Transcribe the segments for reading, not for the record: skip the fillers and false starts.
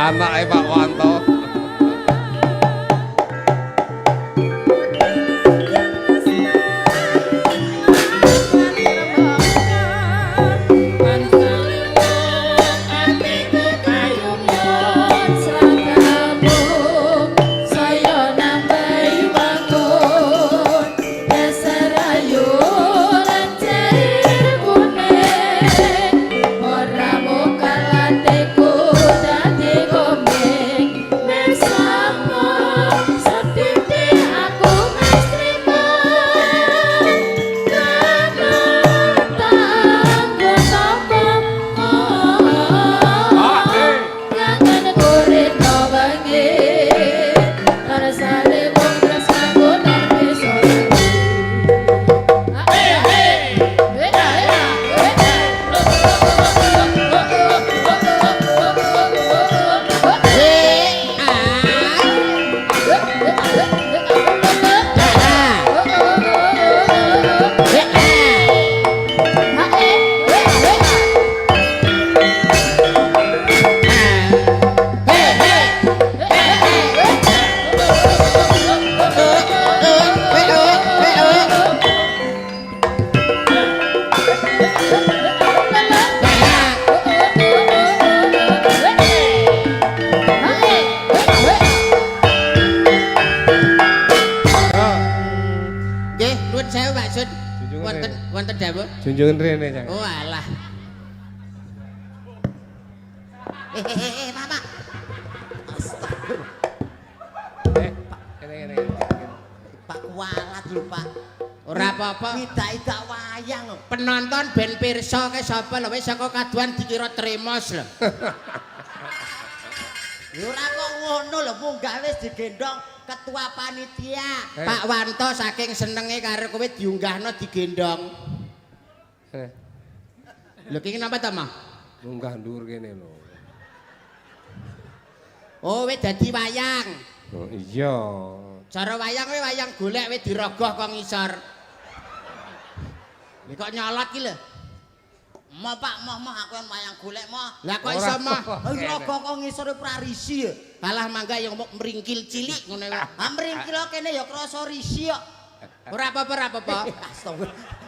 Anake Pak Wanto. Junjungan rene Cang. Oh alah. Mama. Kene. Pak kualat lho, Pak. Ora apa-apa. Tidak wayang. Penonton ben pirsa ke sapa lho wis saka kaduan dikira tremos lho. Ora kok ngono lho, munggah wis digendong ketua panitia. Pak Wanto saking senenge karo kowe diunggahno digendong. Lho ki napa ta, Mah? Munggah ndur kene lho. Oh, wis dadi wayang. Oh iya. Cara wayang kowe wayang golek wis dirogoh kok ngisor. Lha kok nyolot ki lho. Mo Pak, moh aku yang wayang golek moh. Lah kok iso Mah? Rogoh kok ngisore prarisi ya. Kalah mangga yang meringkil cilik ngono wae. Ha meringkil kene ya krasa risi kok. Ora apa-apa. Astagfirullah.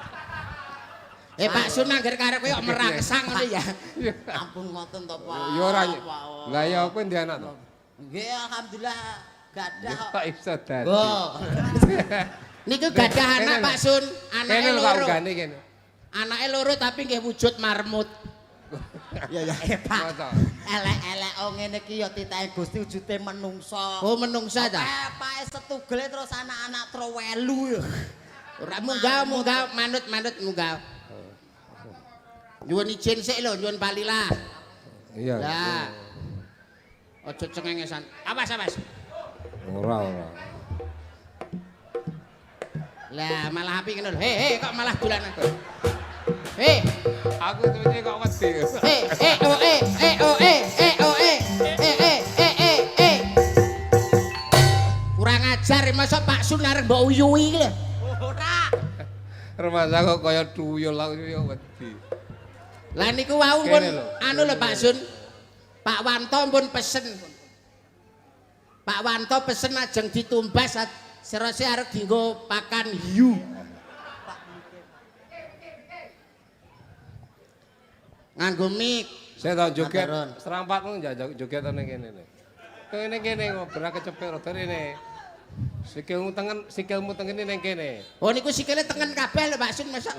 Pak Sun angger karep kowe kok merangsang ngono ya. Ampun ngoten to, Pak. Ya ora. Lah ya kowe ndek anak to? Nggih, alhamdulillah gadah kok. Kok iso dadi. Oh. Niku gadah anak Pak Sun, anake Kene lho Pak loro. ugane kene. Anake loro tapi nggih wujud marmut. Ya Pak. Elek-elek ngene iki ya titahe Gusti wujude menungso. Oh, menungsa ta? Pake setugele terus anak-anak trowelu ya. Ora munggah manut munggah. Nyuwun izin sik lho, nyuwun palilah. Iya. Lah. Aja cengengesan. Awas. Ora. Lah malah api ngono lho. He kok malah dolanan. He. Aku tuwene kok wedi. Kurang ajar masa Pak Sun arep mbok uyuhi lho. Ora. Remasa kok kaya tuyul aku yo wedi. Lah niku wau pun anu lho Pak Sun. Pak Wanto pun pesen. Pak Wanto pesen ajeng ditumbas serose arep dienggo pakan hiu. Nganggo mik. Saya tau joget serampatmu joget ning kene. Kene ngobrol kecepet rada rene. Sikilmu tengen ning kene. Oh niku sikile tengen kabeh lho Pak Sun masa.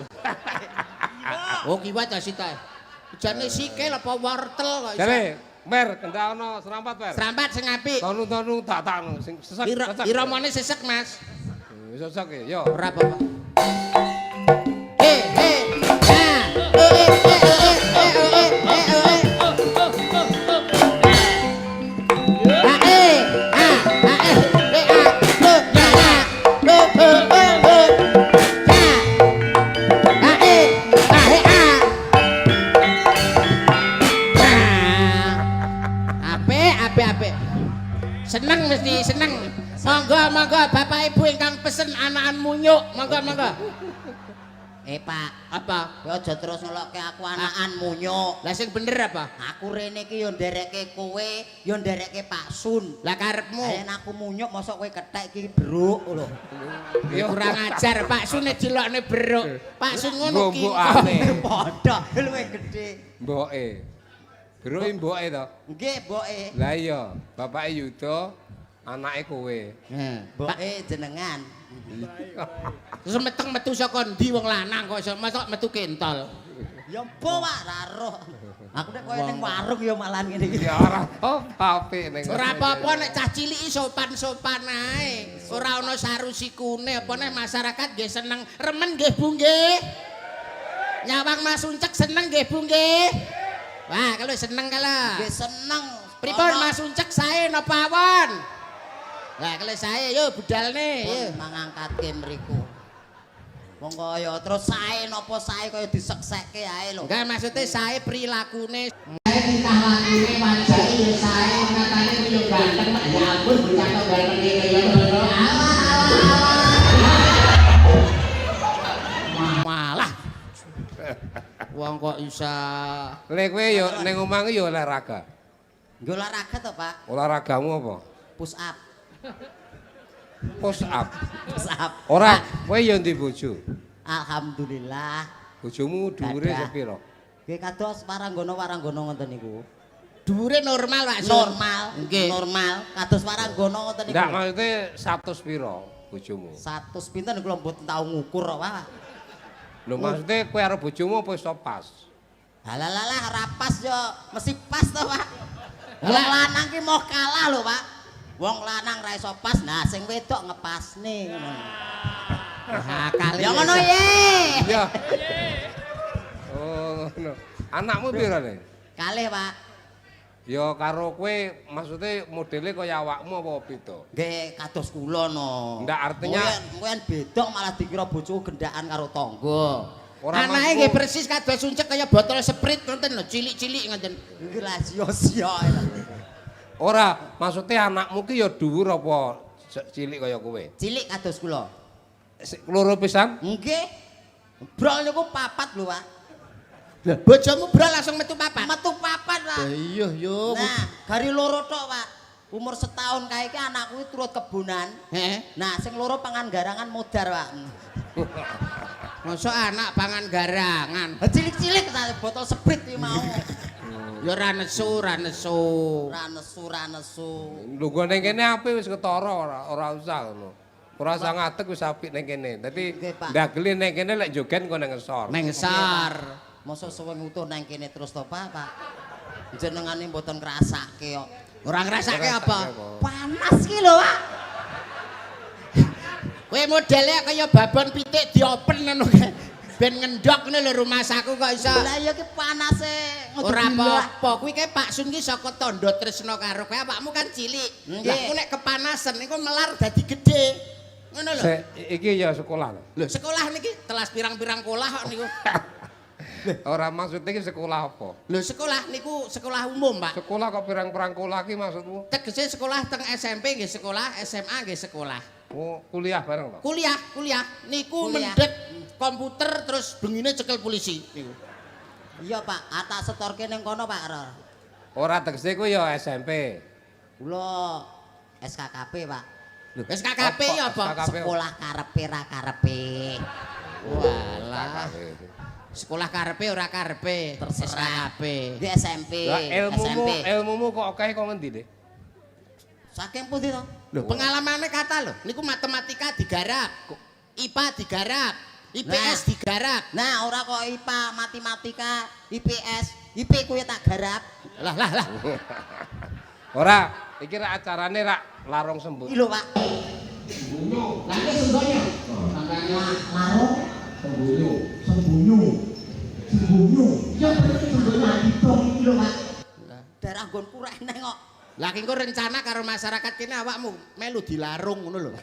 Oh kiwa ta sita. Jane sikil apa wortel kok iso. Jane, Mer, kendak ana serampat, Mer. Serampat sing apik. Tonu tak sing sesek. Iromone sesek, Mas. Sesek ya. Ora apa-apa. Seneng mesti seneng. Monggo Bapak Ibu ingkang pesen anakan munyuk, monggo. Pak, Apa? kowe aja terus ngelokke aku anakan munyuk. Lah sing bener apa? Aku rene iki yo nderekke kowe, yo nderekke Pak Sun. Lah karepmu. Yen aku munyuk mosok kowe kethek iki bruk lho. Ya kurang ajar Pak Sun dilokne beruk. Pak Sun ngono ki. Mbokane. Padha luwe gedhe. Mboke. Beruke mboke to. Nggih, mboke. Lah iya, bapake Yuda, anake kowe. Mboke jenengan. Terus meteng metu saka ndi wong lanang kok iso mosok metu kentol. Ya mbo Pak, ra roh. Aku nek koyo ning warung ya malah ngene iki. Ya ora apa-apa ning. Ora apa-apa nek cah cilik sopan-sopan ae. Ora ana sarusikune apa nek masyarakat nggih seneng. Remen nggih Bu nggih. Nyawang Mas Uncek seneng nggih Bu nggih. Wah, kalau seneng kala. Nggih seneng. Pripun Mas Uncek sae napa awon? Lah kalau sae yo budalne yo. Mangangkatke mriku. Monggo ya terus sae napa sae kaya diseksekke ae lho. Enggak maksudnya sae prilakune. Sae tingkah lakune wajahe yo sae katane yo ganteng. Ya ampun bocah kok ganteng iki kaya malah. Wong kok isa Lek kowe yo ning omah yo olahraga. Nggih olahraga to, Pak? Olahragamu apa? Push up. Push up. Push up. Ora, kowe yo ndi bojo? Alhamdulillah. Bojomu dhuwure Gadah. sepiro? Nggih kados waranggono-waranggono ngoten niku. dhuwure normal Pak Sun. Normal. Nggih. Normal. Kados waranggono ngoten niku. Ndak maksudnya 100 piro bojomu? 100 pinten kula mboten tau ngukur kok, Pak. Lho maksudnya kowe karo bojomu apa iso pas? Halalah ora pas yo, mesti pas to, Pak. Wong lanang ki mau kalah lho, Pak. Wong lanang ra iso pas, nah sing wedok ngepasne ngono. Nah, kali Ya ngono ye. Iya. Oh, ngono. Anakmu piro, Le? Kalih, Pak. Ya karo kowe maksudnya modele kaya awakmu apa beda? Nggih kados kula no. Ndak artinya kowe bedok malah dikira bojoku gendakan karo tangga. ora Anake maksudku- nggih persis kados Uncek kaya botol Sprite ngoten lho, cilik-cilik ngoten. Iki lah sia-sia. Ora, maksudnya anakmu ki ya dhuwur apa cilik kaya kowe? Cilik kados kula. Loro pisan? Nggih. Brol niku papat lho, Pak. Lah bojomu bro langsung metu papat. Metu papat, Pak. Iya yo. Nah, gari loro tok, Pak. Umur setahun kae iki anakku iki turut kebonan. Heeh. Nah, sing loro pangan garangan modar, Pak. Mosok anak pangan garangan. Cilik-cilik tak botol Sprite iki mau. Ya ora nesu, ora nesu. Ra nesu. Lho gua ning kene apik wis ketara ora usah ngono. Ora usah ngadeg wis apik ning kene. Dadi Nggih, Pak. ndageli ning kene lek joget kok ning ngesor. Neng sar. Mosok suwe ngutuh nang kene terus to, Pak? Jenengane mboten ngrasake kok. Ora ngrasake apa? Panas ki lho, Pak. Kowe modele kaya babon pitik diopen ngono kae. Ben ngendhok ngene lho rumah saku kok iso. Lah iya ki panase Ora apa-apa, kuwi kae Pak Sun ki saka tandha tresna karo kowe. Awakmu kan cilik. Nggih. Lah ku nek kepanasan niku melar dadi gedhe. Ngono lho. Iki ya sekolah lho. Lho sekolah niki telas pirang-pirang kolah kok niku. Ora maksudnya iki sekolah apa? Lho sekolah niku sekolah umum, Pak. Sekolah kok pirang-pirang kolah ki maksudmu? Tegese sekolah teng SMP nggih sekolah, SMA nggih sekolah. Oh, kuliah bareng to? Kuliah niku Kuliah. mendhet komputer terus bengine cekel polisi niku. Iya, Pak. Atak setorke ning kono, Pak. Ora tegese ku ya SMP. Kula SKKP, Pak. Lho SKKP ya apa? SKKP? Sekolah karepe ra karepe. Walah. Sekolah karepe ora karepe, Terserah. SKKP. Nggih SMP. Lah SMP. ilmumu kok akeh kok ngendi, Dik? Saking pundi to? Lho, pengalamane kata lho, niku matematika digarap, IPA digarap, IPS digarap. Nah, ora kok IPA, matematika, IPS, IP kuwi tak garap. Lah. Ora, iki rak acarane rak larung sembuh. Iki lho, Pak. Lah iki sembonyo. Larung sembunyu. Ya bener sembunyu adidong iki lho, Pak. Daerah nggonku rek neng kok. Lah ki engko rencana karo masyarakat kene awakmu melu dilarung ngono lho.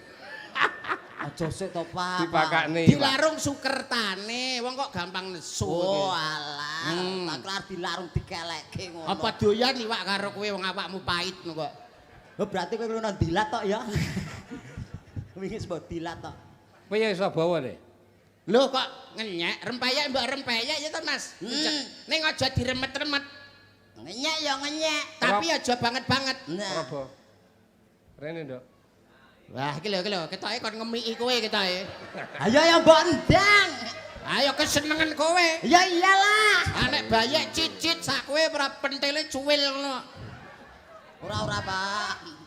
Aja sik to, Pak. Dipakakne. Dilarung sukertane, wong kok gampang nesu. Oh, iki. alah. Tak kelar dilarung dikelekke ngono. Apa doyan iwak karo kowe wong awakmu pait ngono kok. Oh, berarti kowe nang dilat tok ya. Wingi sebut dilat tok. Kowe ya iso bawa, Dik. Lho kok ngenyek, rempeyek mbok rempeyek ya to Mas. Ning aja diremet-remet. Ngenyek ya ngenyek. Tapi aja banget-banget. Nah. Apa? Rene, Nduk. Wah, iki lho, ketoke kon ngemiki kowe ketoke. Ayo ya mbok endang. Ayo kesenengan kowe. Ya iyalah. Nek bayek cicit sak kowe ora pentele cuwil ngono. Ora Pak.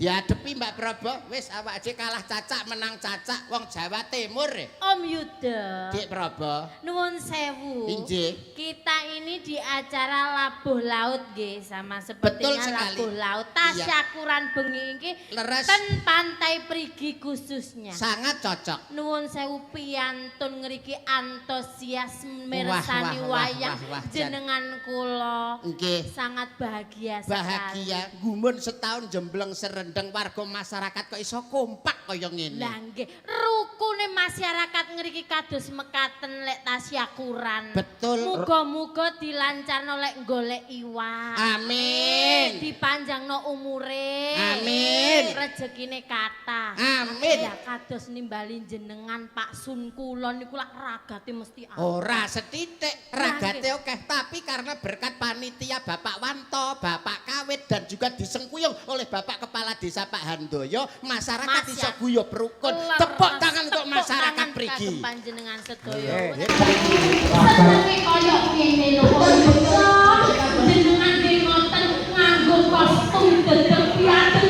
Diadepi Mbak Prabu, wis awak aja kalah cacak menang cacak wong Jawa Timur. Om Yuda. Dik Prabu. Nuwun sewu. Injih. Kita ini di acara Labuh Laut nggih sama Betul sepertinya sekali. Labuh Laut. Tasyakuran bengi iki Leres. ten Pantai Prigi khususnya. Sangat cocok. Nuwun sewu piyantun ngriki antusias wah, mirsani wah, wayang wah, jenengan kula. Nggih. Sangat bahagia sekali. Bahagia gumun setahun jembleng serendeng warga masyarakat kok iso kompak kaya ngene. Lah nggih, rukune masyarakat ngriki kados mekaten lek tasyakuran. Betul. Muga-muga dilancarno lek golek iwak. Amin. Dipanjangno umure. Amin. Rezekine kathah. Amin. Ya kados nimbali jenengan Pak Sun kula niku lak ragate mesti Ora setitik ragate akeh, tapi karena berkat panitia Bapak Wanto, Bapak Kawit dan juga disengkuyung oleh Bapak Kepala Desa Pak Handoyo, masyarakat iso guyub rukun. Tepuk tangan untuk masyarakat Prigi. Kagem panjenengan sedaya. Nggih. Senenge kaya ngene lho kok jenengan nggih ngoten nganggo kostum dedeg piantun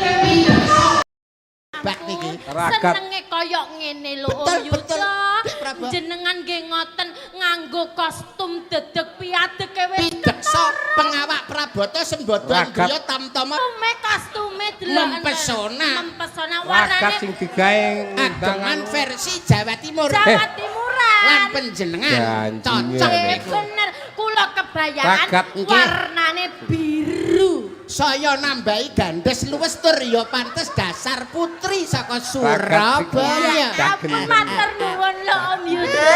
Bak niki. Ragat. senenge kaya ngene lho Betul, Om Yuda. betul. Dik Prabu. Jenengan nggih ngoten nganggo kostum dedeg piadeke wis Pideksa pengawak Prabata sembodo Ragat. Andriya tamtama kostume delok Mempesona. mempesona Ragat warnane sing digawe ageman versi Jawa Timur. Jawa Timuran. Lan panjenengan Janjinya cocok nek. niku. Bener kula kebayaan Ragat. Nggih. warnane biru. Saya nambahi gandes luwes tur ya pantes dasar putri saka Ragat Surabaya. sing- Ampun matur nuwun lho Om Yuda.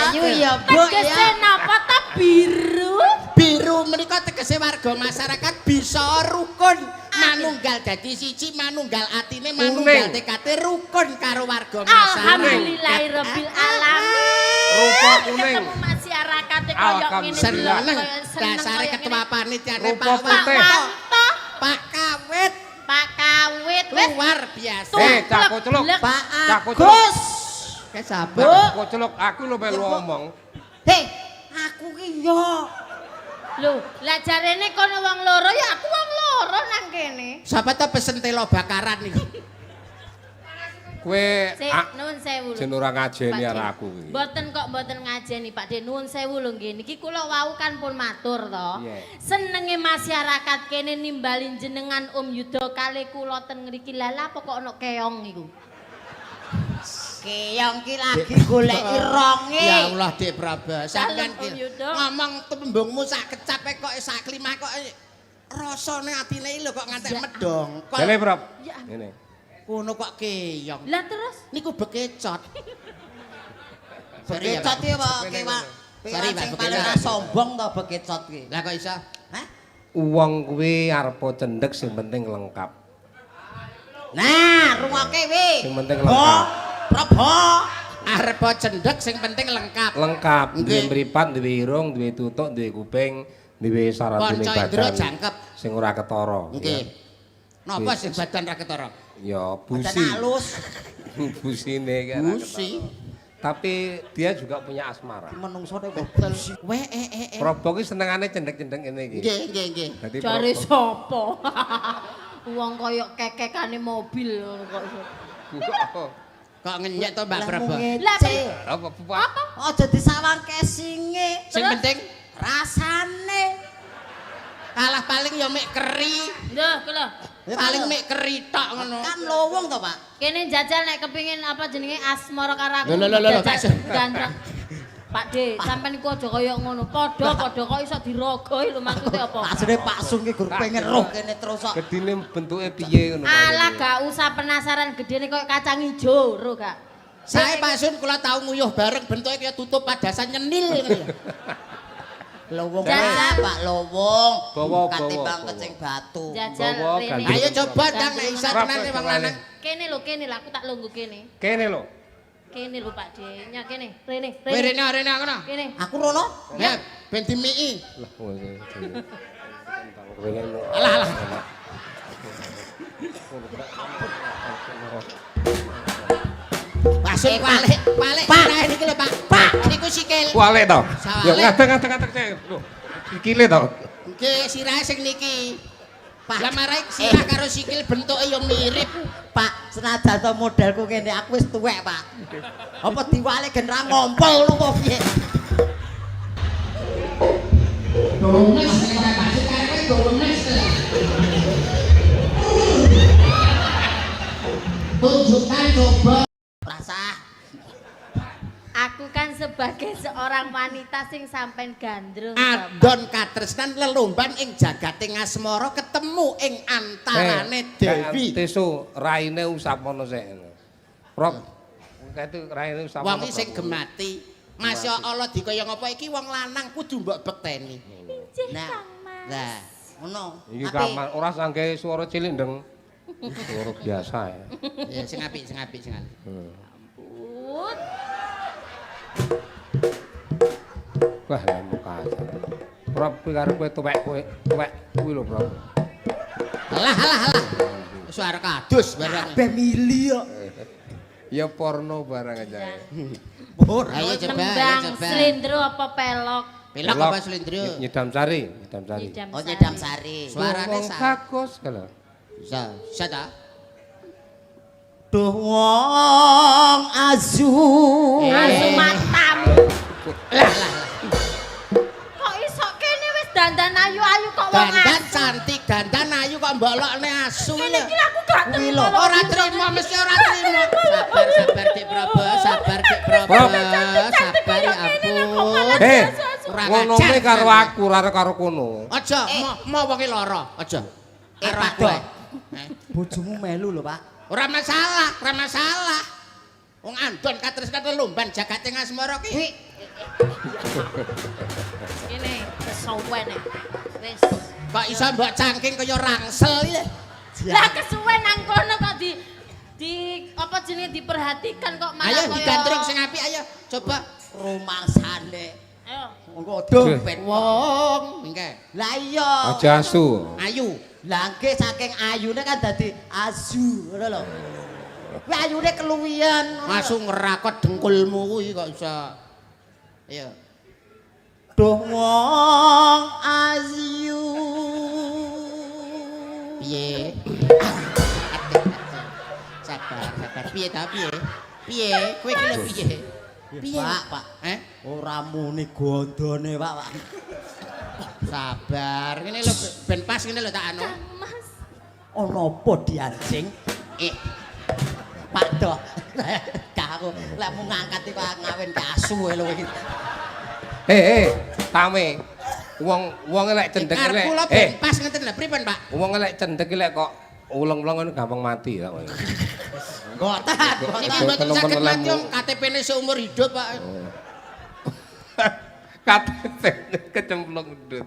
Ayu ya Bu Tegese ya. napa ta biru? Biru menika tegese warga masyarakat bisa rukun. Manunggal dadi siji, manunggal atine, manunggal tekate rukun karo warga masyarakat. Alhamdulillahirabbil alamin. Rupa kuning. Ketemu masyarakat kaya ngene Alhamdulillah. Seneng dasare ketua panitiane Rupa Pak putih. Wanto, Wanto, Pak Kawit Pak Kawit wis luar biasa. Cak Kuculuk. Pak Cak Kuculuk. Agus. Ke sabar. Cak Kuculuk aku lho melu ngomong. Hei, aku ki yo. lho, lah jarene kono wong loro ya aku wong loro nang kene. Siapa ta pesen telo bakaran niku? Kowe Sik, nuwun sewu lho. jen ora ngajeni Pak karo Den. aku kuwi. Mboten kok mboten ngajeni Pak Den, nuwun sewu lho nggih. Niki kula wau kan pun matur to. Iya. Senenge masyarakat kene nimbalin jenengan Om Yuda kali kula ten ngriki lala apa kok ana keong iku. Keong ki lagi goleki ronge. Ya Allah Dik Prabu, sampean Om ki Yuda. ngomong tembungmu sak kecape kok sak klimah kok rasane atine lho kok ngantek Ya. medong. Kok Jane, Prof. Ya. Ngene. ngono kok keong. Lah terus Niku bekecot. Bekecot ki apa kewan. Sorry, Pak, Sing paling bekecot. sombong to bekecot ki. Lah kok iso? Hah? Wong kuwi arep cendhek sing penting lengkap. Nah, rungokke wi. Sing penting Bo, lengkap. Prabu. Arep cendhek sing penting lengkap. Lengkap, duwe Nggih. mripat, duwe irung, duwe tutuk, duwe kuping, duwe sarantine Panca indra badan. jangkep. Sing ora ketara. Nggih. Napa Nggih. sing badan ra ketara? Ya Badan busi. halus. Busine kan ora Busi. ketara. Tapi dia juga punya asmara. Menungsone kok Betul. busi. Weh Probo ki senengane cendhek-cendhek ngene iki. Nggih, nggih, nggih. Dadi jare Probo- sapa? Wong kaya kekekane mobil ngono kok iso. Kok ngenyek to Mbak Prabu? Lah, Apa Pak? Aja disawang kesinge. Sing Terus? penting Rasane. kalah paling ya mek keri. Lho, ku lho. Paling mek keri tok ngono. Kan lowong to, Pak. Kene jajal nek kepingin apa jenenge asmara karo aku. Lho, jajal Pak. gandreng. Pak De, sampean iku aja kaya ngono. Padha kok iso dirogoi lho maksudnya apa? Asline Pak Sung ki gur pengen roh kene terus kok. Gedine bentuke piye ngono. Alah gak usah penasaran gedene koyo kacang ijo, ro gak. Saya Pak Sun kula tau nguyuh bareng bentuke kaya tutup padasan nyenil ngono. Lowong Jajal. Pak lowong. Bawa, Katimbang bawa. kecing batu. Jajal Bawa rene. gandeng. Ayo coba ndang nek isa Prap, tenane wong Prap. lanang. Kene lho, aku tak lungguh kene. Kene lho. Kene lho Pak De, nya kene. Rene, Rene ngono. Kene. Aku rono. Ya, ben dimiki. Lah, Alah. Pasut balik. Pak niki lho, Pak. Pak niku sikil. Kualik to. Ya Sawale. ngadeg sik. Lho, sikile to. Nggih, sirahe sing niki. Pak, lah marai sirah karo sikil bentuke yo mirip. Pak, senajan to modelku kene aku wis tuwek, Pak. Apa diwalik gen ra ngompol lho kok piye? Donges nek ora pasut karepe donges. Tunjukkan coba. Rasah. Aku kan sebagai seorang wanita sing sampean gandrung. Adon katresnan lelomban ing jagating asmara ketemu ing antarane Dewi. Tisu raine usapono sik. Prop. Kate raine usapono. Wong iki sing gemati. Masya Allah dikaya ngapa iki wong lanang kudu mbok bekteni. Nah. Lah, ngono. Iki kamar ora sangge swara cilik ndeng. Swara biasa ya. Ya sing apik. Ampun. Wah, muka aja. Prop kuwi karo kowe tuwek kuwi lho, Prop. Alah. Suara kadus barang. Kabeh mili kok. Ya porno barang aja. Ayo coba. Nembang slendro apa pelok? Pelok apa slendro? Nyedam sari. Oh nyedam sari. Suarane Wong sak. bagus kalau. Bisa ta? Duh wong asu. Asu matamu. Lah. Kok iso kene wis dandan ayu-ayu kok wong Dandan asu. cantik, dandan ayu kok mbolokne asu Kene lho. iki aku gak Kuwi terima. lho, Ora trimo mesti ora trimo. Sabar Dik Prabu, sabar Dik Prabu. Sabar ya ampun. Ngono kuwi karo aku, ora karo kono. Aja, mau wong lara, aja. Karo aku. Pak. Bojomu melu lho, Pak. Ora masalah. Wong andon katresnan lelomban jagating asmara ki. Kene kesuwen. Wis. Kok iso mbok cangking kaya rangsel iki. Lah kesuwen nang kono kok di apa jenenge diperhatikan kok malah Ayo kaya digandrung sing apik ayo. Coba Rumangsane. Ayo. Engko dompet wong mengke. Lah iya. Aja asu. Ayu. Lah nggih saking ayune kan dadi asu, ngono lho. Kuwi ayune keluwihan. Masuk ngerakot dengkulmu kuwi kok iso. Ayo. Duh wong ayu. Piye? Sabar. Piye ta piye? Piye? Kowe iki lho piye? Piye? Pak. Ora muni gondone, Pak. sabar. Ngene lho ben pas ngene lho tak anu. Mas. Ono apa dianjing? Pak Do. Gak aku lek mau ngangkat iki Pak ngawin ke asu lho iki. Tame. Wong lek cendek lek. Kula ben pas ngeten lho pripun, Pak? Wong lek cendek lek kok uleng-uleng ngono gampang mati ta. Gotan. Niki mboten saged mati wong KTP-ne seumur hidup, Pak. KTP kecemplung ndut.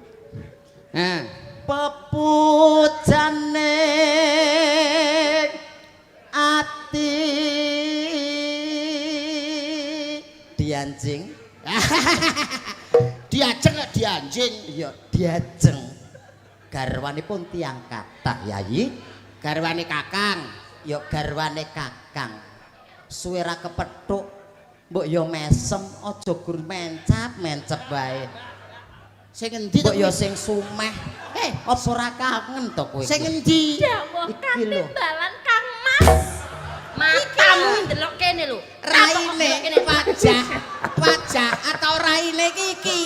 Nah, Pepujane ati dianjing. diajeng kok dianjing. Iya, diajeng. Garwanipun tiyang kathah, Yayi. Garwane Kakang. Ya garwane Kakang. Suwe ra kepethuk, mbok ya mesem, aja gur mencap wae. Sing endi Mbok ya sing sumeh. Apa ora kangen to kowe? Sing endi? Dawuh Iki lho. katimbalan Kang Mas. Matamu ndelok kene lho. Raine wajah atau raine iki.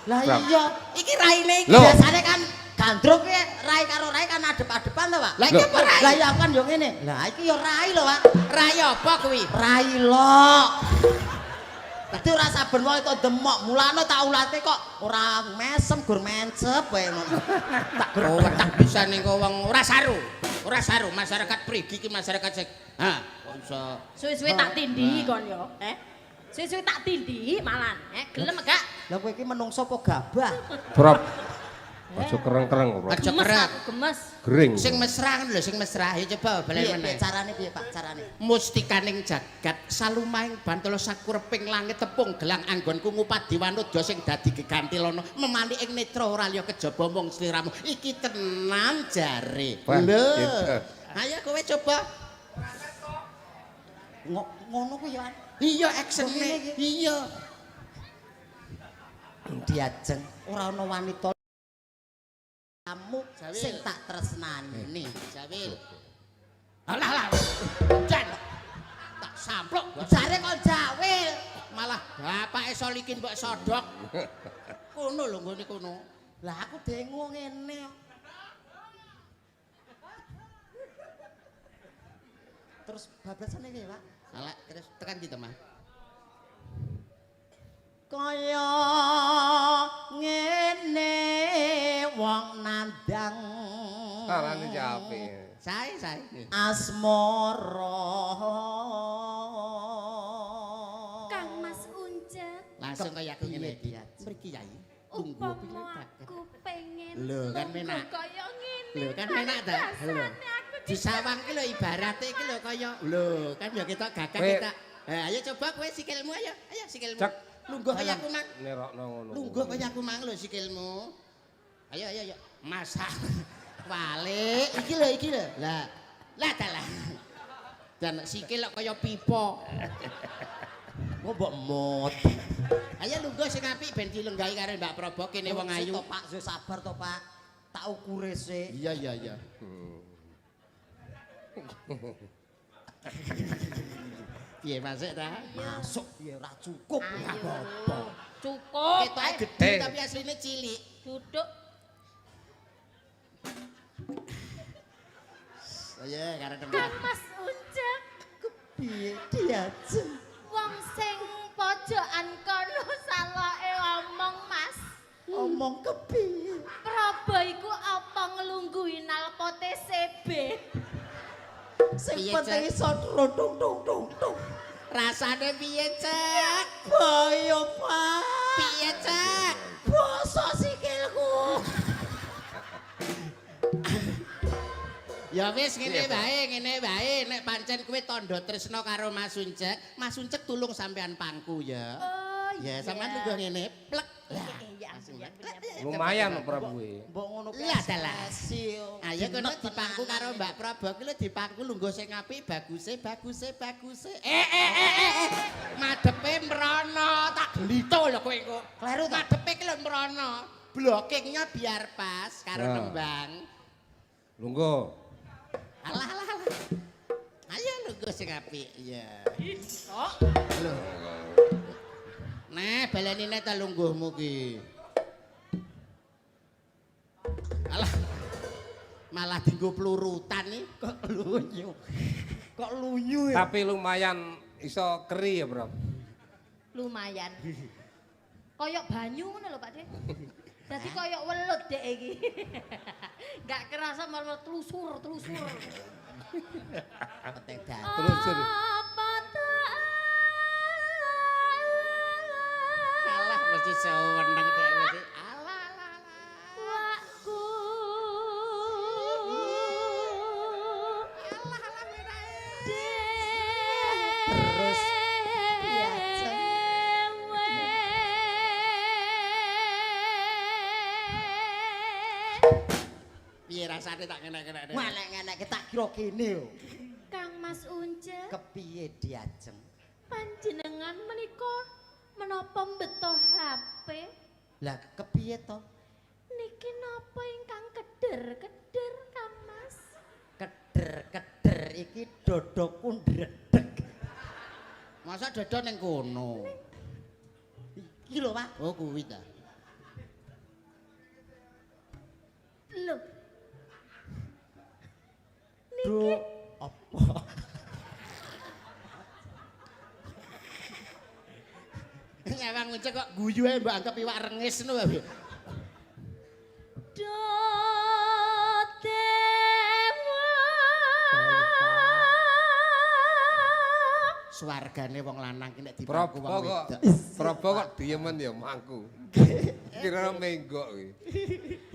Lah iya, Iki raine iki. Loh. biasane kan gandrung ki rai karo rai kan adep-adepan to, Pak. Lah iki apa rai? Lah iya kan yo ngene. Lah iki yo rai lho, Pak. Rai apa kuwi? Rai lok. Dadi ora saben wae to demok, mulane tak ulate kok ora mesem gur mencep wae ngono. Tak wetak bisa ning wong ora saru. Ora saru masyarakat prigi iki masyarakat sing kok iso Suwe-suwe tak tindhi kon yo, Suwe-suwe tak tindhi malan, gelem gak? Lah kowe iki menungso apa gabah? Prop. Aja kereng-kereng, Bro. Aja Gemes kereng. aku, gemes. Gering. Sing mesra kan lho, sing mesra. Ya coba balen Piye meneh. carane piye Pak carane? Mustikaning jagat salumahing bantala sakureping langit tepung gelang anggonku ngupadi wanudha sing dadi gegantilana memali ing netra ora liya kejaba mung sliramu iki tenan jare. Wah, Lho. gitu. Ayo kowe coba. Ngono ku ya. Iya aksene. Iya. Diajeng ora ana wanita kamu Jawil. sing tak tresnani. Jawil. Alah lah. Jan. Tak samplok. Jare kok jawil. Malah bapake solikin mbok sodok. Kono lho nggone kono. Lah aku dengung ngene. Terus bablasane piye, Pak? Alah terus tekan di Mas. Kaya ngene wong nandang Carane jape. Sae. asmara Kang Mas Uncet, Langsung kaya aku ngene iki. Piye, Mriki Yai. Tunggu pilih upama tak. aku pengen Lho, kan tunggu enak. kaya ngene. Lho kan enak ta? Lho. Disawang ki lho ibarate iki lho kaya lho kan ya kita gagah Kowe- kita. Ayo coba kowe sikilmu ayo. Ayo sikilmu. Cek. Lungguh kaya aku mang. Nerokno ngono. Lungguh kaya aku mang lho sikilmu. Ayo. Masak. Wale, iki lho. Lah dalah. Dan sikil kok kaya pipa. kok mbok mut. Ayo lungguh sing apik ben dilenggahi karo Mbak Probo kene wong ayu. To Pak, yo sabar to Pak. Tak ukure sik. Iya. Piye masuk ta? Masuk piye ora cukup ora Ayo. apa-apa. Cukup. Ketoke Ayo, gede Eh. tapi asline cilik. duduk. Ayo karo Kang tembak. Mas Uncet, Piye diajeng? wong sing pojokan kono saloke omong Mas. Omong kepiye? Praba iku apa nglungguhi nalpote CB. Sing Piye, penting Cek? iso tung. Rasane piye, Cek? Bayo Pak. Piye, Cek? Bosok sikilku. Ya wis ngene wae nek pancen kowe tandha tresna karo Mas Uncek tulung sampean pangku ya. Oh Ya sampean lungguh ngene plek. Lah, Iya. Lumayan Prabu. Mbok ngono kuwi. Lah, dalah. espresso. Ayo kono Dinek dipangku tenanan. karo Mbak Prabu ki lho dipangku lungguh sing apik baguse. Madepe mrono tak glito lho kowe engko. Kleru ta? Madepe ki lho mrono. Blockingnya biar pas karo Nah. nembang. Lungguh. Alah. Ayo lungguh sing apik. Iya. Lho. Nah, balenine ta lungguhmu ki. Alah. Malah dienggo plurutan nih. Kok lunyu ya? Tapi lumayan iso keri ya, Bro. Lumayan. Koyok banyu ngono lho Pak De. Dadi koyok welut dek iki. Enggak kerasa malah telusur. Penting dah. Telusur. Apa tak Alah mesti seweneng dek mesti. Alah. wakku Terus biasa. Piye rasane tak kena-kena. Ngene-ngene tak kira kene yo. Kang Mas Uncet, Kepiye diajeng? panjenengan menika menapa mbeto HP? Lah kepiye to? Niki napa ingkang keder Kang Mas? Keder iki dodoku ndredeg. Masa dodo ning kono. Iki lho, Pak. Oh kuwi ta. Loh, Do apa? Nyawang Uncek kok guyu ae mbok anggap iwak rengis ngono wae. do dewa Swargane wong lanang ki nek Prabu dipangku wong kok. wedok. Prabu kok diemen ya mangku. Kira menggok kuwi.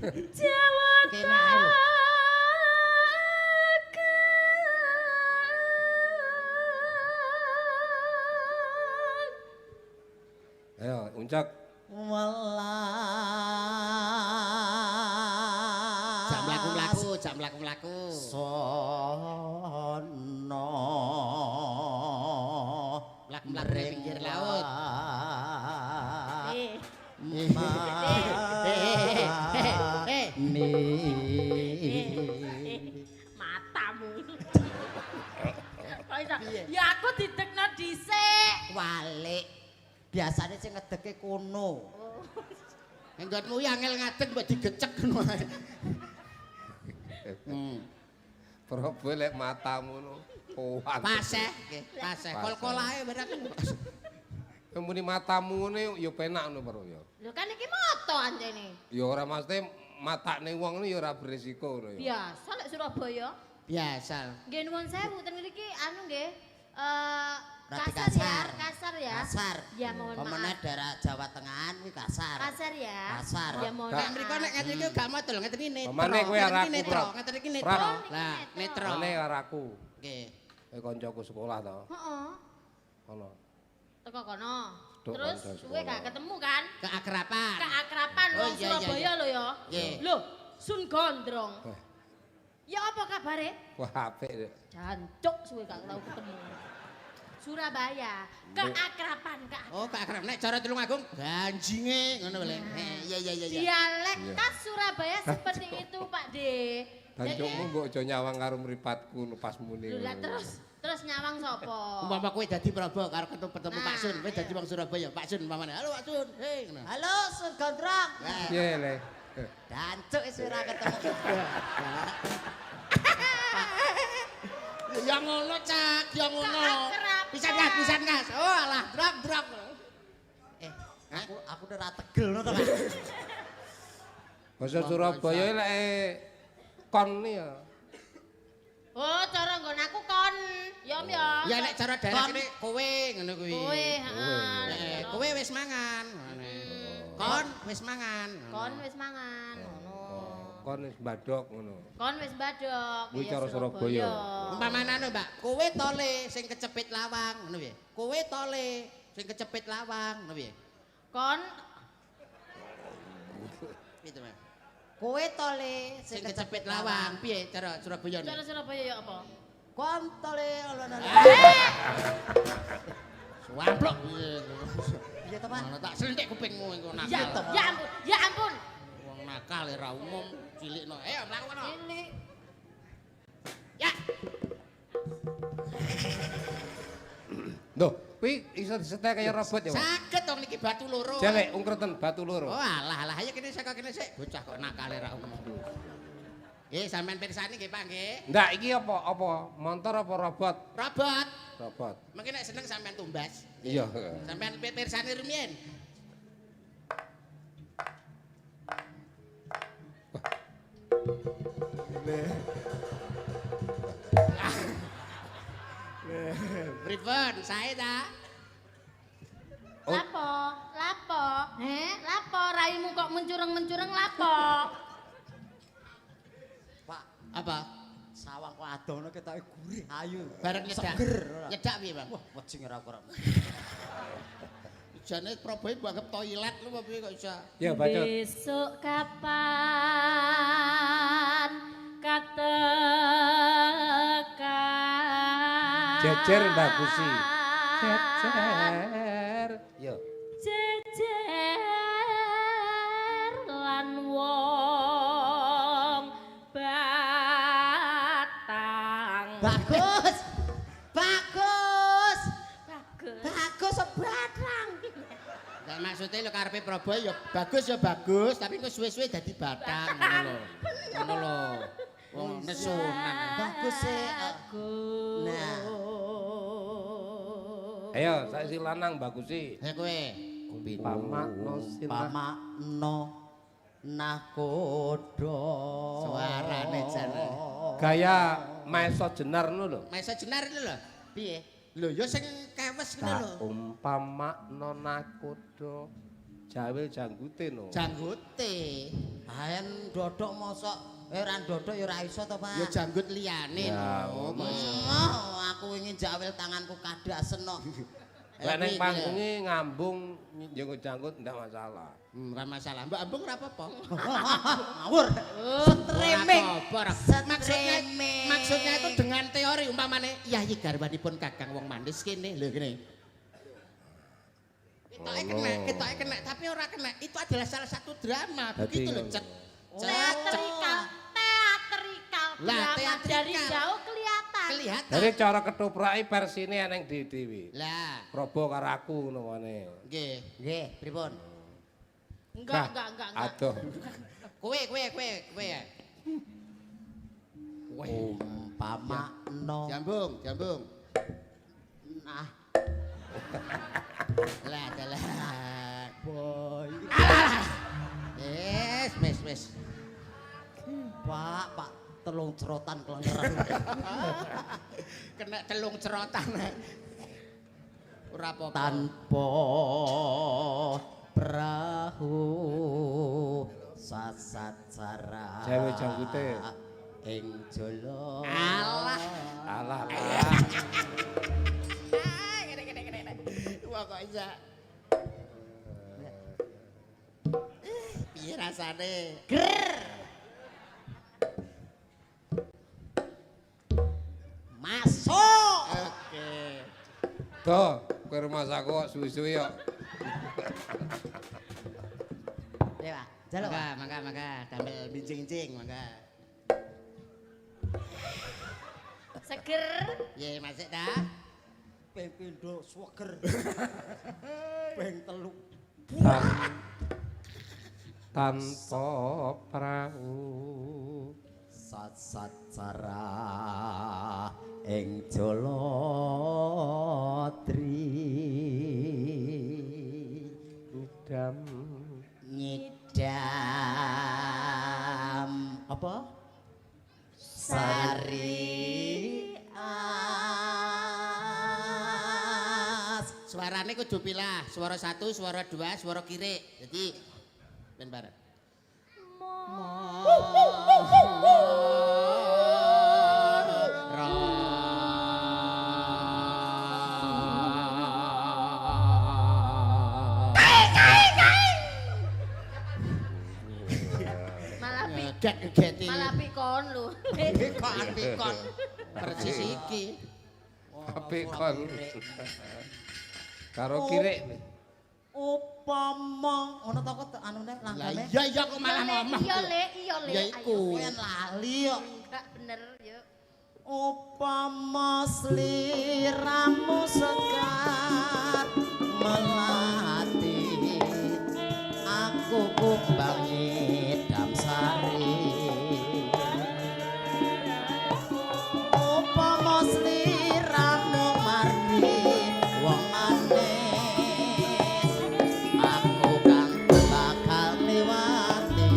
Jawa Kene ae lho. Ayo, uncak. Welas Jam mlaku-mlaku, jam mlaku-mlaku. sono Mlaku-mlaku ning pinggir laut. Matamu. Kok iso? Ya aku didekno dhisik. Walik. Biasane sing ngedeke kono. Enggonmu ya angel ngadeg mbok digecek ngono ae. Probo lek matamu no. Kuat. Paseh, nggih, paseh. Kol-kol ae barang. Muni matamu ngene ya penak ngono Bro ya. Lho kan iki moto anjene. Ya ora mesti matane wong ngono ya ora beresiko ngono ya. Biasa lek Surabaya. Biasa. Nggih nuwun sewu ten mriki anu nggih Berarti kasar ya, kasar ya. Kasar. Ya mohon Pemene maaf. daerah Jawa Tengahan kuwi kasar. Kasar ya. Kasar. Ya mohon Nek maaf. mriko nek ngeten iki gak model, ngeten iki netro. Pamane kowe Ngeten araku, iki netro, Bro. ngeten iki Prak. netro. Oh, niki Lah, netro. netro. Ane karo aku. Nggih. Kancaku sekolah to. Heeh. Ono. Teko kono. Duk, Terus kanca suwe sekolah. gak ketemu kan? Keakraban. Keakraban Oh, wong iya, iya, Surabaya iya. lho ya. Nggih. Lho, Sun Gondrong. Eh. Ya apa kabare? Wah apik. Dek. Jancuk suwe gak tau ketemu. Surabaya, keakraban, Oh, keakraban. Nek cara Tulungagung ganjinge ngono lho. Iya iya iya iya. Dialek Iya. khas Surabaya seperti itu, Pak D. Dancukmu mbok aja nyawang karo mripatku lepas muni. Lho lah terus nyawang sapa? Umpama kowe dadi Prabu karo ketemu Pak Sun, kowe dadi wong Surabaya, Pak Sun umpamane. Halo Pak Sun. Hei ngono. Halo Sun Gondrong. Piye le? Dancuk wis ora ketemu. Ya ngono cak, ya ngono. Keakraban. Pisan gas. Oh alah, drop. Aku ora tegel ngono to, Pak. Basa Surabaya lek kon ya. Oh, cara nggon aku kon. Ya om ya. Ya nek cara daerah kene kowe ngono kuwi. Kowe, heeh. Kowe wis mangan. Ngene. Kon wis mangan. Kon wis mangan ngono. Kon wis badok ngono. Kon wis badok. Kuwi ya cara Surabaya. Umpamane anu, Mbak, kowe tole sing kecepit lawang, ngono piye? Kowe tole sing kecepit lawang, ngono piye? Kon Gitu, Mas. Kowe tole Sing kecepit lawang, piye cara Surabaya? cara Surabaya ya apa? kontole Suamplok. Iya to, Pak? Ngono tak selentik kupingmu engko nakal. Ya, ya ampun, ya ampun. Wong nakal ora umum, cilikno. Ayo mlaku kono. Ini Ya. Loh, kuwi iso disetek kaya robot ya, Pak? Saged dong niki batu loro. Jelek ungkreten batu Oh loro. alah ayo kene saka kene sik. Bocah kok nakal ora umum. Nggih, sampean pirsani nggih, Pak nggih. Ndak iki apa? Apa? Montor apa robot? Robot. Robot. Mungkin nek seneng sampean tumbas. Iya. Sampean pirsani rumiyin. Pripun, sae ta? Oh. lapo? Lapo raimu kok mencureng-mencureng lapo? Pak, Apa? sawang kok adono ketoke gurih ayu. Bareng nyedak. Seger ora. Nyedak piye, Bang? Wah, wajing ora ora. Jane Prabowo banget toilet lu apa piye kok iso? Ya, bacot. Besok kapan katekan? Jejer Mbak Gusi. Jejer. Yo. Jejer lan wong batang. Bagus. Bagus. Bagus. Bagus sebatang. Lah maksude lho karepe Prabowo ya bagus, tapi kok suwe-suwe dadi batang ngono lho. Ngono lho. Wong nesunan. Bagus sih. Nah. Ayo, sak si lanang bagusi. Ya kowe. Pamakno sinah. Pamakno nakodo. Suarane jane. Gaya maeso jenar ngono lho. Mesa jenar itu lho. Piye? Lho ya sing kewes ngono lho. Tak umpamakno nakodo Jawil janggute no. Janggute. Ayen dodok mosok ora dodok ya ora iso to, Pak. Ya janggut liyane Ya, no. Aku ingin jawil tanganku kadasen no. Lek ning panggunge ngambung njenguk janggut ndak masalah. Ora masalah. Mbak Ambung ora apa-apa. Ngawur. Streaming. Maksudnya itu dengan teori umpamane Yayi garwanipun Kakang wong manis kene lho kene. Ketoke kena, tapi ora kena. Itu adalah salah satu drama. Begitu loh, Cek. Teatrikal. Lah, Drama dari jauh kelihatan. Kelihatan. Jadi cara ketupraki versine eneng Dewi. Lah, Probo karo aku ngono wae. Nggih, pripun? Enggak. Aduh. kowe. Umpamano. Jambung. Nah, Lah, dalah. boy. Wes. Pak, telung cerotan kelengeran. Kena telung cerotan. Ora apa-apa. Tanpa perahu sasat cara. Jawe janggute. Ing jolo. Alah. Gede. Wah kok isa. Piye rasane? Masuk. Oke. Tuh, kowe rumah aku kok suwi-suwi kok. Ya, Pak. Jaluk. Mangga, damel bincing-bincing, mangga. Seger. Ye, masuk dah. Ping pindho sweger. Ping telu. Tanpa perahu Sat cara ing jolo udam nyidam apa? Sari as. Suarane kudu pilah, suara 1, suara 2, suara kiri. Jadi ben bareng. Malah pikon lho. Pikon. Persis iki. apik kon. Karo kirek. Upama ngono to kok anune Lah langgane. iya kok malah ngomong. Iya, Le. Ya iku. Kowe lali kok. Enggak bener, yuk. Upama sliramu sekar melati aku kumbangi damsari upama sliramu margi wong manis aku kang bakal liwati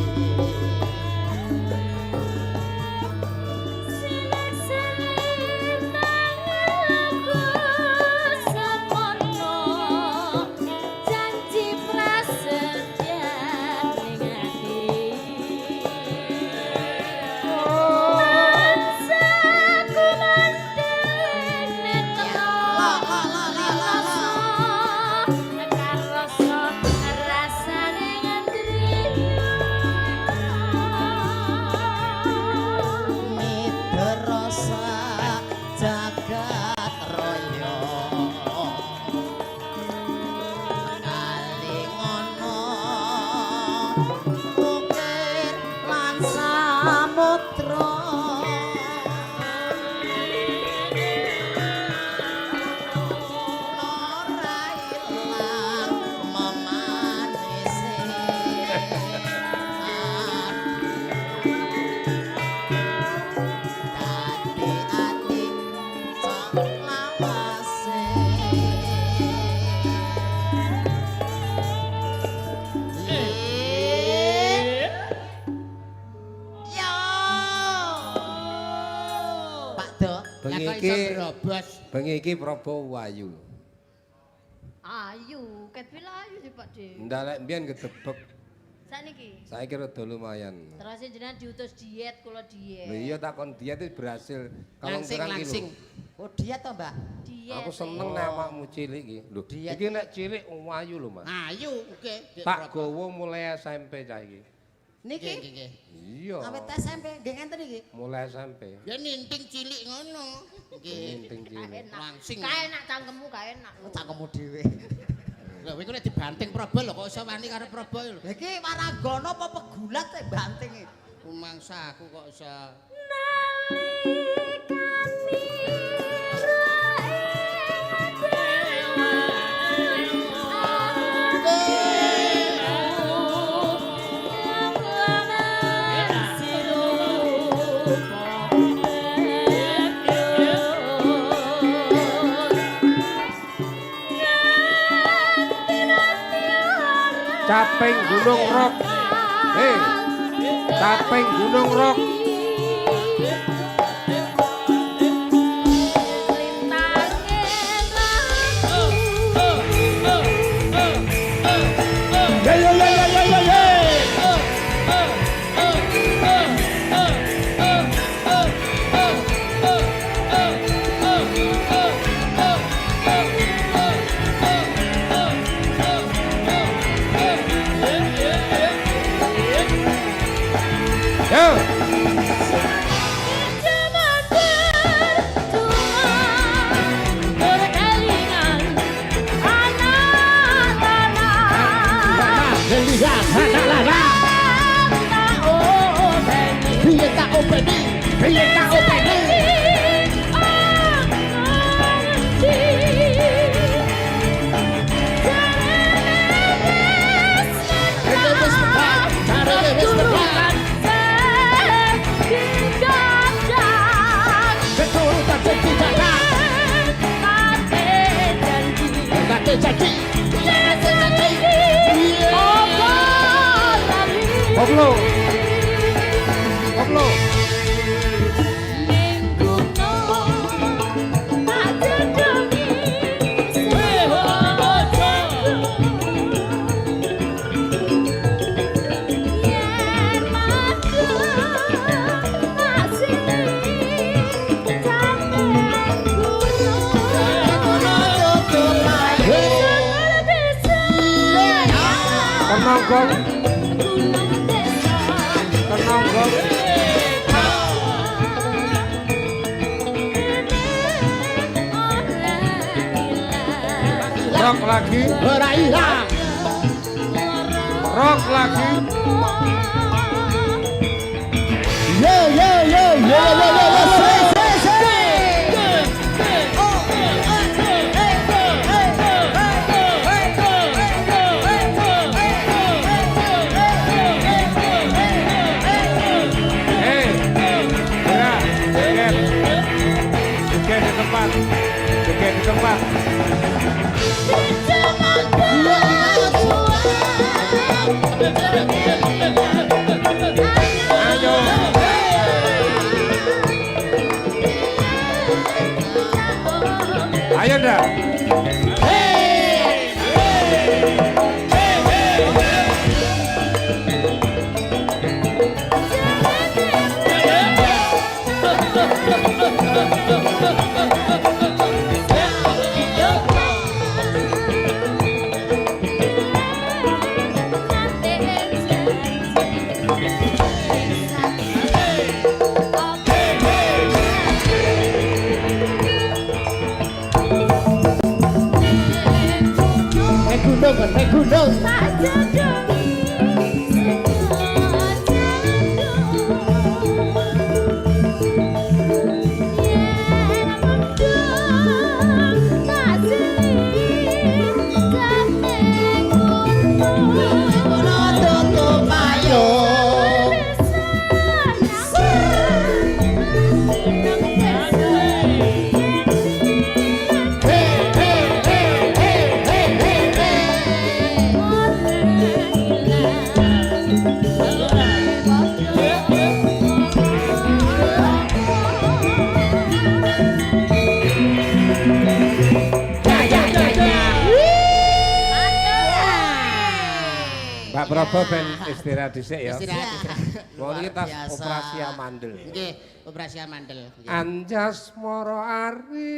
Bengi iki Prabu Wayu. Ayu, ket pila ayu sih Pak De. Ndak lek mbiyen gedebek. Saniki. Saiki rada lumayan. Terus jenengan diutus diet, kula diet. Lho iya takon diet itu berhasil. Kalau Langsing kurang langsing. kilo. Oh diet to, Mbak? Diet. Aku seneng nek awakmu cilik iki. Lho, Diet. iki nek cilik ayu lho, Mas. Ayu oke. Tak gowo mulai SMP cah iki. Niki Nggih. Iya. awet SMP nggih ngenten iki. Mulai SMP. Ya ninting cilik ngono. Nggih. Penting cilik. Enak. Langsing. Ka enak cangkemmu, ka enak. Cangkemmu dhewe. Lha kowe nek dibanting Probo lho kok iso wani karo Probo lho. Lah iki waragana apa pegulat sik banting iki. Kumangsa aku kok iso Caping Gunung Rok. Caping Gunung Rok. Yo. Koplo. Koplo. Kenonggong. Kenonggong. Rock lagi. ora ilang. Rock lagi. Yo yo yo yo yo yo. Hei, gerak, joget. Joget di tempat. Joget di tempat. Ayo. Ayo dah. Pak Brobo ben istirahat dhisik ya. Istirahat. Mau iki tas Luar biasa. operasi amandel. Nggih, operasi amandel. Nggih. Anjas moro ari